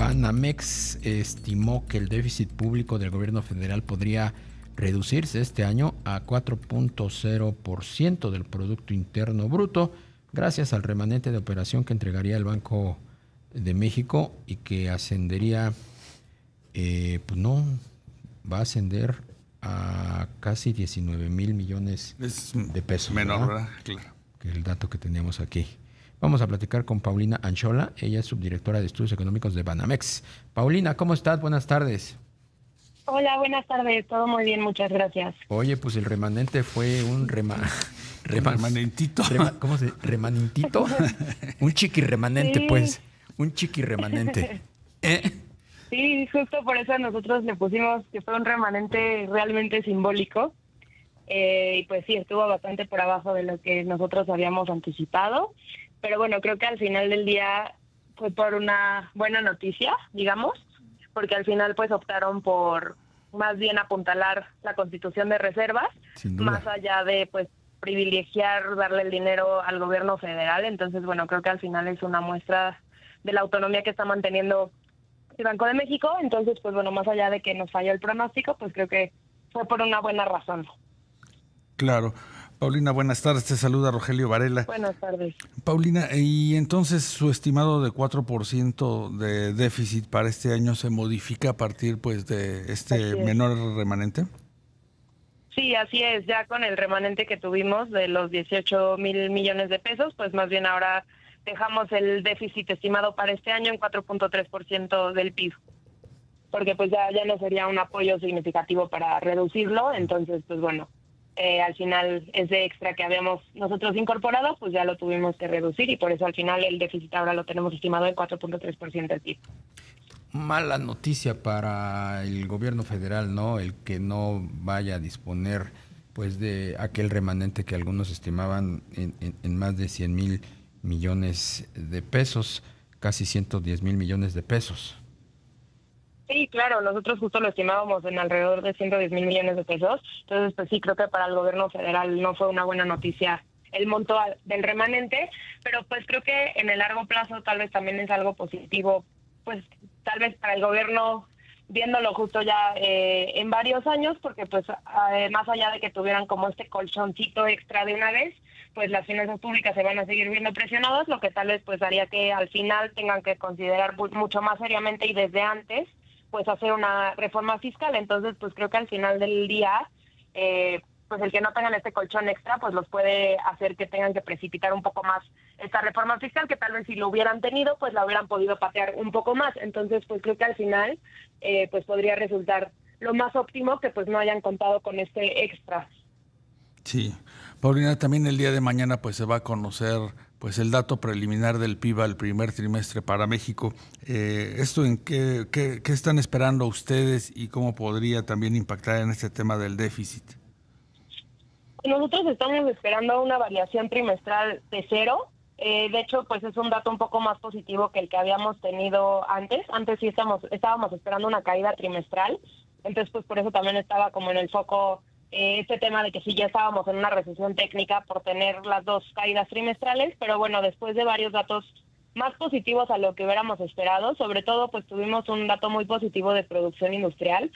Banamex estimó que el déficit público del gobierno federal podría reducirse este año a 4.0% del Producto Interno Bruto, gracias al remanente de operación que entregaría el Banco de México y que ascendería, pues no, va a ascender a casi 19,000 millones Es de pesos. menor, ¿verdad? ¿verdad? Claro. Que el dato que teníamos aquí. Vamos a platicar con Paulina Anchola, ella es subdirectora de Estudios Económicos de Banamex. Paulina, ¿cómo estás? Buenas tardes. Hola, buenas tardes. Todo muy bien, muchas gracias. Oye, pues el remanente fue un Remanentito. ¿cómo se? ¿Remanentito? Un chiqui remanente, Sí, pues. Un chiqui remanente. ¿Eh? sí, justo por eso nosotros le pusimos que fue un remanente realmente simbólico. Y pues sí, estuvo bastante por abajo de lo que nosotros habíamos anticipado. Pero bueno, creo que al final del día fue por una buena noticia, digamos, porque al final pues optaron por más bien apuntalar la constitución de reservas, Sin más duda. allá de pues privilegiar darle el dinero al gobierno federal. Entonces, bueno, creo que al final es una muestra de la autonomía que está manteniendo el Banco de México. Entonces, pues bueno, más allá de que nos falló el pronóstico, pues creo que fue por una buena razón. Claro. Paulina, buenas tardes. Te saluda Rogelio Varela. Buenas tardes. Paulina, y entonces su estimado de 4% de déficit para este año se modifica a partir pues de este Así es. menor remanente. Sí, así es. Ya con el remanente que tuvimos de los 18,000 millones de pesos, pues más bien ahora dejamos el déficit estimado para este año en 4.3% del PIB. Porque pues ya no sería un apoyo significativo para reducirlo. Entonces, pues bueno, al final ese extra que habíamos nosotros incorporado, pues ya lo tuvimos que reducir y por eso al final el déficit ahora lo tenemos estimado en 4.3% del PIB. Mala noticia para el gobierno federal, ¿no? El que no vaya a disponer pues de aquel remanente que algunos estimaban en más de 100,000 millones de pesos, casi 110,000 millones de pesos. Sí, claro, nosotros justo lo estimábamos en alrededor de 110,000 millones de pesos. Entonces, pues sí, creo que para el gobierno federal no fue una buena noticia el monto del remanente, pero pues creo que en el largo plazo tal vez también es algo positivo, pues tal vez para el gobierno viéndolo justo ya en varios años, porque pues más allá de que tuvieran como este colchoncito extra de una vez, pues las finanzas públicas se van a seguir viendo presionadas, lo que tal vez pues haría que al final tengan que considerar mucho más seriamente y desde antes pues hacer una reforma fiscal. Entonces pues creo que al final del día pues el que no tengan este colchón extra pues los puede hacer que tengan que precipitar un poco más esta reforma fiscal, que tal vez si lo hubieran tenido pues la hubieran podido patear un poco más. Entonces pues creo que al final pues podría resultar lo más óptimo que pues no hayan contado con este extra. Sí. Paulina, también el día de mañana pues se va a conocer pues el dato preliminar del PIB al primer trimestre para México. ¿Esto en qué están esperando ustedes y cómo podría también impactar en este tema del déficit? Nosotros estamos esperando una variación trimestral de 0. De hecho, pues es un dato un poco más positivo que el que habíamos tenido antes. Antes sí estábamos esperando una caída trimestral. Entonces, pues por eso también estaba como en el foco este tema de que sí ya estábamos en una recesión técnica por tener las dos caídas trimestrales. Pero bueno, después de varios datos más positivos a lo que hubiéramos esperado, sobre todo pues tuvimos un dato muy positivo de producción industrial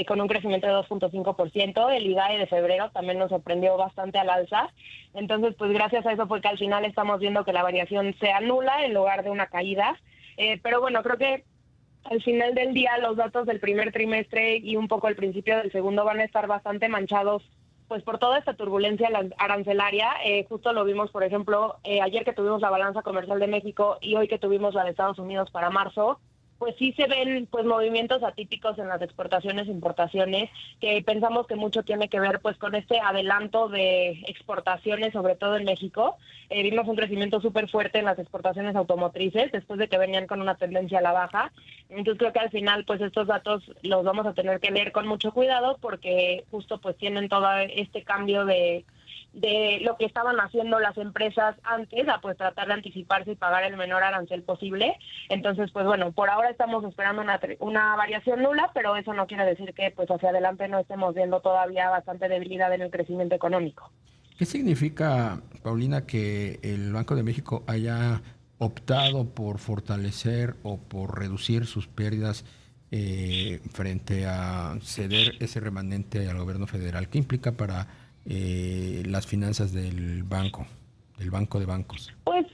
con un crecimiento de 2.5%, el IGAE de febrero también nos sorprendió bastante al alza. Entonces pues gracias a eso fue que al final estamos viendo que la variación sea nula en lugar de una caída. Pero bueno, creo que al final del día los datos del primer trimestre y un poco el principio del segundo van a estar bastante manchados pues por toda esta turbulencia arancelaria. Justo lo vimos, por ejemplo, ayer que tuvimos la balanza comercial de México y hoy que tuvimos la de Estados Unidos para marzo, pues sí se ven pues movimientos atípicos en las exportaciones e importaciones, que pensamos que mucho tiene que ver pues con este adelanto de exportaciones, sobre todo en México. Vimos un crecimiento súper fuerte en las exportaciones automotrices después de que venían con una tendencia a la baja. Entonces creo que al final pues estos datos los vamos a tener que leer con mucho cuidado porque justo pues tienen todo este cambio de lo que estaban haciendo las empresas antes, a pues tratar de anticiparse y pagar el menor arancel posible. Entonces, pues bueno, por ahora estamos esperando una variación nula, pero eso no quiere decir que pues hacia adelante no estemos viendo todavía bastante debilidad en el crecimiento económico. ¿Qué significa, Paulina, que el Banco de México haya optado por fortalecer o por reducir sus pérdidas frente a ceder ese remanente al gobierno federal. ¿Qué implica para las finanzas del banco de bancos? Pues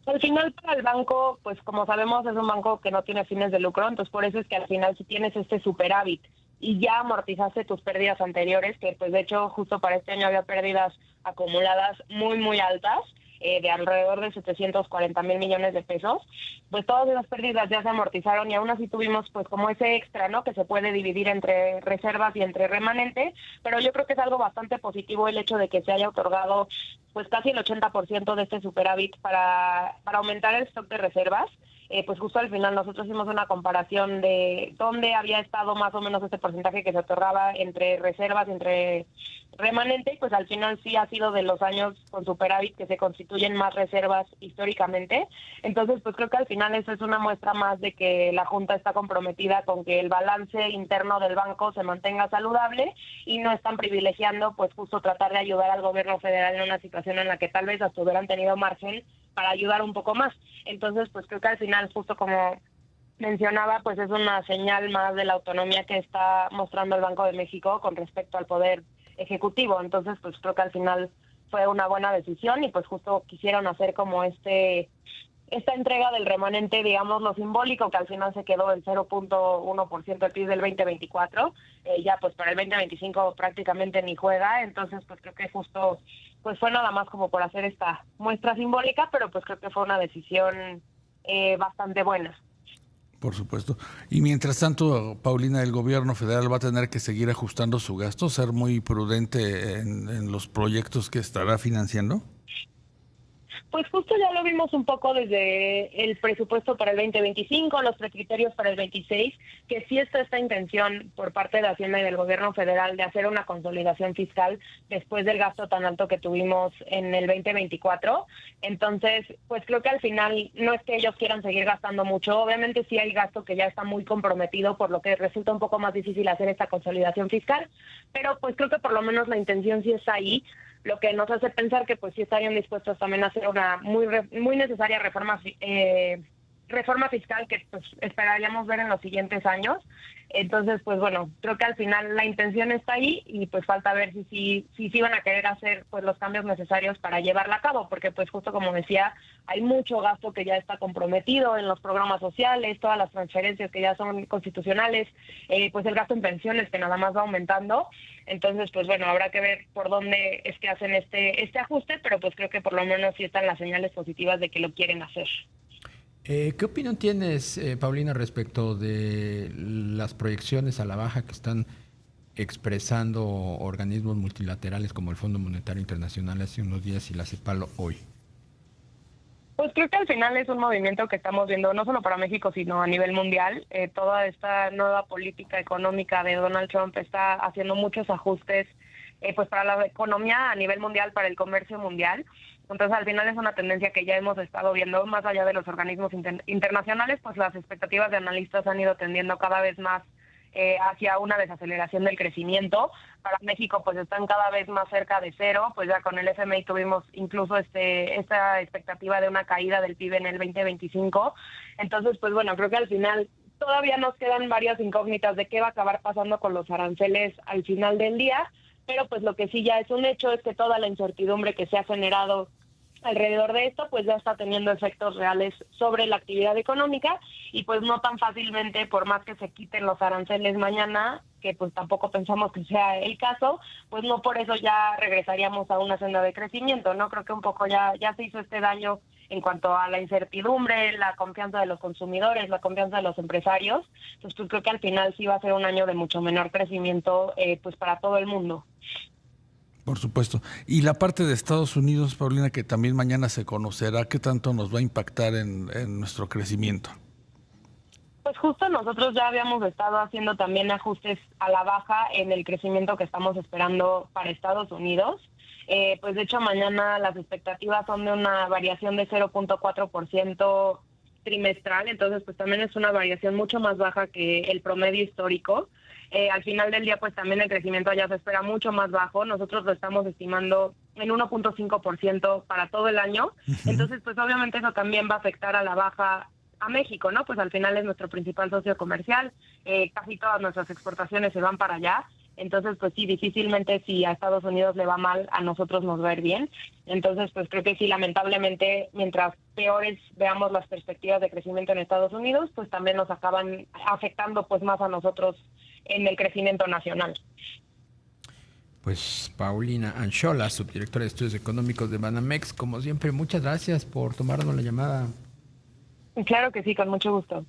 al final para el banco, pues como sabemos es un banco que no tiene fines de lucro, entonces por eso es que al final si tienes este superávit y ya amortizaste tus pérdidas anteriores, que pues de hecho justo para este año había pérdidas acumuladas muy muy altas, de alrededor de 740,000 millones de pesos, pues todas esas pérdidas ya se amortizaron y aún así tuvimos pues como ese extra, ¿no? Que se puede dividir entre reservas y entre remanente, pero yo creo que es algo bastante positivo el hecho de que se haya otorgado pues casi el 80% de este superávit para aumentar el stock de reservas. Pues justo al final nosotros hicimos una comparación de dónde había estado más o menos este porcentaje que se otorgaba entre reservas y entre remanente, y pues al final sí ha sido de los años con superávit que se constituyen más reservas históricamente. Entonces pues creo que al final eso es una muestra más de que la Junta está comprometida con que el balance interno del banco se mantenga saludable y no están privilegiando pues justo tratar de ayudar al gobierno federal en una situación en la que tal vez hasta hubieran tenido margen para ayudar un poco más. Entonces pues creo que al final, justo como mencionaba, pues es una señal más de la autonomía que está mostrando el Banco de México con respecto al poder ejecutivo. Entonces pues creo que al final fue una buena decisión y pues justo quisieron hacer como esta entrega del remanente, digamos, lo simbólico, que al final se quedó el 0.1% del PIB del 2024, ya pues para el 2025 prácticamente ni juega, entonces pues creo que justo pues fue nada más como por hacer esta muestra simbólica, pero pues creo que fue una decisión bastante buena. Por supuesto. Y mientras tanto, Paulina, el gobierno federal va a tener que seguir ajustando su gasto, ser muy prudente en los proyectos que estará financiando. Pues justo ya lo vimos un poco desde el presupuesto para el 2025, los precriterios para el 26, que sí está esta intención por parte de Hacienda y del gobierno federal de hacer una consolidación fiscal después del gasto tan alto que tuvimos en el 2024. Entonces, pues creo que al final no es que ellos quieran seguir gastando mucho, obviamente sí hay gasto que ya está muy comprometido, por lo que resulta un poco más difícil hacer esta consolidación fiscal, pero pues creo que por lo menos la intención sí está ahí, lo que nos hace pensar que pues sí estarían dispuestos también a hacer una muy necesaria reforma fiscal que pues esperaríamos ver en los siguientes años. Entonces, pues bueno, creo que al final la intención está ahí y pues falta ver si van a querer hacer pues los cambios necesarios para llevarla a cabo, porque pues justo como decía, hay mucho gasto que ya está comprometido en los programas sociales, todas las transferencias que ya son constitucionales, pues el gasto en pensiones que nada más va aumentando. Entonces, pues bueno, habrá que ver por dónde es que hacen este ajuste, pero pues creo que por lo menos sí están las señales positivas de que lo quieren hacer. ¿Qué opinión tienes, Paulina, respecto de las proyecciones a la baja que están expresando organismos multilaterales como el Fondo Monetario Internacional hace unos días y la CEPAL hoy? Pues creo que al final es un movimiento que estamos viendo no solo para México, sino a nivel mundial. Toda esta nueva política económica de Donald Trump está haciendo muchos ajustes pues para la economía a nivel mundial, para el comercio mundial. Entonces, al final es una tendencia que ya hemos estado viendo más allá de los organismos internacionales, pues las expectativas de analistas han ido tendiendo cada vez más hacia una desaceleración del crecimiento. Para México, pues están cada vez más cerca de cero, pues ya con el FMI tuvimos incluso esta expectativa de una caída del PIB en el 2025. Entonces, pues bueno, creo que al final todavía nos quedan varias incógnitas de qué va a acabar pasando con los aranceles al final del día, pero pues lo que sí ya es un hecho es que toda la incertidumbre que se ha generado alrededor de esto, pues ya está teniendo efectos reales sobre la actividad económica y pues no tan fácilmente, por más que se quiten los aranceles mañana, que pues tampoco pensamos que sea el caso, pues no por eso ya regresaríamos a una senda de crecimiento, ¿no? Creo que un poco ya se hizo este daño en cuanto a la incertidumbre, la confianza de los consumidores, la confianza de los empresarios. Entonces pues creo que al final sí va a ser un año de mucho menor crecimiento pues para todo el mundo. Por supuesto. Y la parte de Estados Unidos, Paulina, que también mañana se conocerá, ¿qué tanto nos va a impactar en nuestro crecimiento? Pues justo nosotros ya habíamos estado haciendo también ajustes a la baja en el crecimiento que estamos esperando para Estados Unidos. Pues de hecho mañana las expectativas son de una variación de 0.4% trimestral, entonces pues también es una variación mucho más baja que el promedio histórico. Al final del día pues también el crecimiento allá se espera mucho más bajo, nosotros lo estamos estimando en 1.5% para todo el año. Entonces, pues obviamente eso también va a afectar a la baja a México, ¿no? Pues al final es nuestro principal socio comercial, casi todas nuestras exportaciones se van para allá. Entonces, pues sí, difícilmente si a Estados Unidos le va mal, a nosotros nos va a ir bien. Entonces, pues creo que sí, lamentablemente, mientras peores veamos las perspectivas de crecimiento en Estados Unidos, pues también nos acaban afectando pues más a nosotros en el crecimiento nacional. Pues Paulina Anchola, subdirectora de Estudios Económicos de Banamex, como siempre, muchas gracias por tomarnos la llamada. Claro que sí, con mucho gusto.